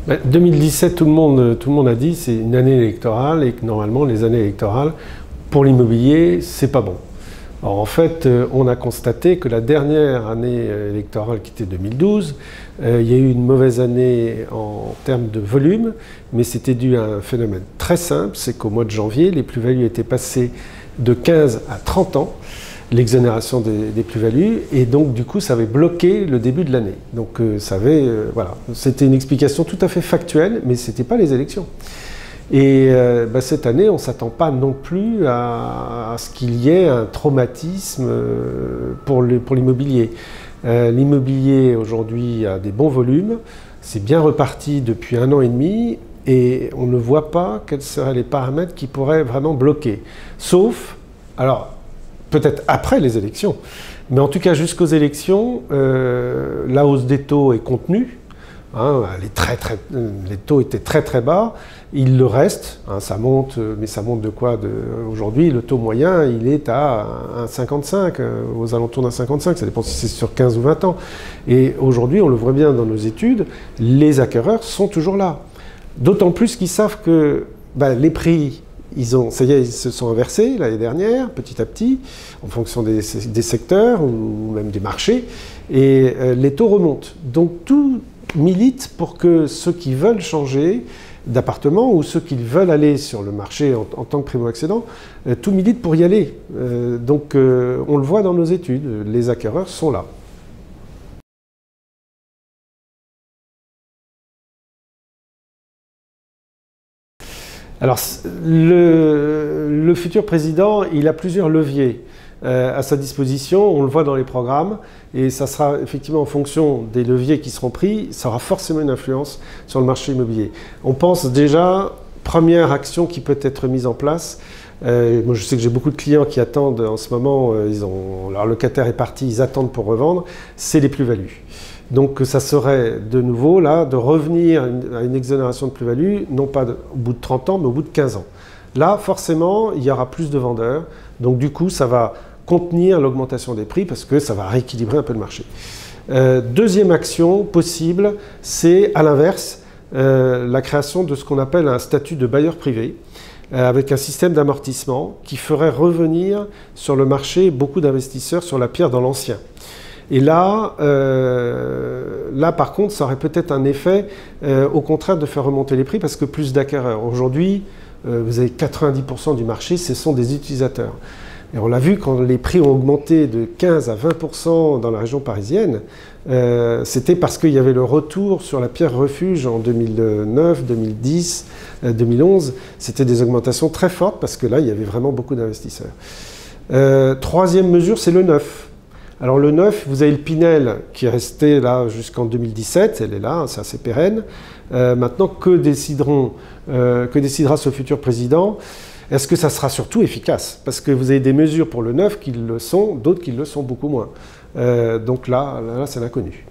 2017, tout le monde a dit c'est une année électorale et que normalement les années électorales pour l'immobilier c'est pas bon. Alors en fait, on a constaté que la dernière année électorale qui était 2012, il y a eu une mauvaise année en termes de volume, mais c'était dû à un phénomène très simple, c'est qu'au mois de janvier, les plus-values étaient passées de 15 à 30 ans, l'exonération des plus-values, et donc du coup ça avait bloqué le début de l'année. Donc voilà, c'était une explication tout à fait factuelle, mais ce n'était pas les élections. Et cette année, on ne s'attend pas non plus à ce qu'il y ait un traumatisme pour l'immobilier. L'immobilier aujourd'hui a des bons volumes, c'est bien reparti depuis 1 an et demi, et on ne voit pas quels seraient les paramètres qui pourraient vraiment bloquer. Sauf, alors, peut-être après les élections, mais en tout cas jusqu'aux élections, la hausse des taux est contenue. Hein, les taux étaient très très bas, il le reste, hein, ça monte, mais ça monte de quoi? Aujourd'hui, le taux moyen, il est à 1,55, aux alentours d'un 55, ça dépend si c'est sur 15 ou 20 ans. Et aujourd'hui, on le voit bien dans nos études, les acquéreurs sont toujours là. D'autant plus qu'ils savent que les prix, ça y est, ils se sont inversés l'année dernière, petit à petit, en fonction des secteurs ou même des marchés, et les taux remontent. Donc tout milite pour que ceux qui veulent changer d'appartement ou ceux qui veulent aller sur le marché en tant que primo-accédant, tout milite pour y aller. Donc on le voit dans nos études, les acquéreurs sont là. Alors le futur président, il a plusieurs leviers à sa disposition, on le voit dans les programmes, et ça sera effectivement en fonction des leviers qui seront pris, ça aura forcément une influence sur le marché immobilier. On pense déjà, première action qui peut être mise en place, moi je sais que j'ai beaucoup de clients qui attendent en ce moment, leur locataire est parti, ils attendent pour revendre, c'est les plus-values. Donc ça serait de nouveau là de revenir à une exonération de plus-value, non pas au bout de 30 ans, mais au bout de 15 ans. Là, forcément, il y aura plus de vendeurs, donc du coup, ça va contenir l'augmentation des prix parce que ça va rééquilibrer un peu le marché. Deuxième action possible, c'est à l'inverse, la création de ce qu'on appelle un statut de bailleur privé, avec un système d'amortissement qui ferait revenir sur le marché beaucoup d'investisseurs sur la pierre dans l'ancien. Et là, par contre, ça aurait peut-être un effet, au contraire, de faire remonter les prix parce que plus d'acquéreurs. Aujourd'hui, vous avez 90% du marché, ce sont des utilisateurs. Et on l'a vu quand les prix ont augmenté de 15 à 20% dans la région parisienne, c'était parce qu'il y avait le retour sur la pierre refuge en 2009, 2010, 2011. C'était des augmentations très fortes parce que là, il y avait vraiment beaucoup d'investisseurs. Troisième mesure, c'est le neuf. Alors le neuf, vous avez le Pinel qui est resté là jusqu'en 2017, elle est là, c'est assez pérenne. Maintenant, que décidera ce futur président? Est-ce que ça sera surtout efficace? Parce que vous avez des mesures pour le neuf qui le sont, d'autres qui le sont beaucoup moins. Donc là c'est l'inconnu.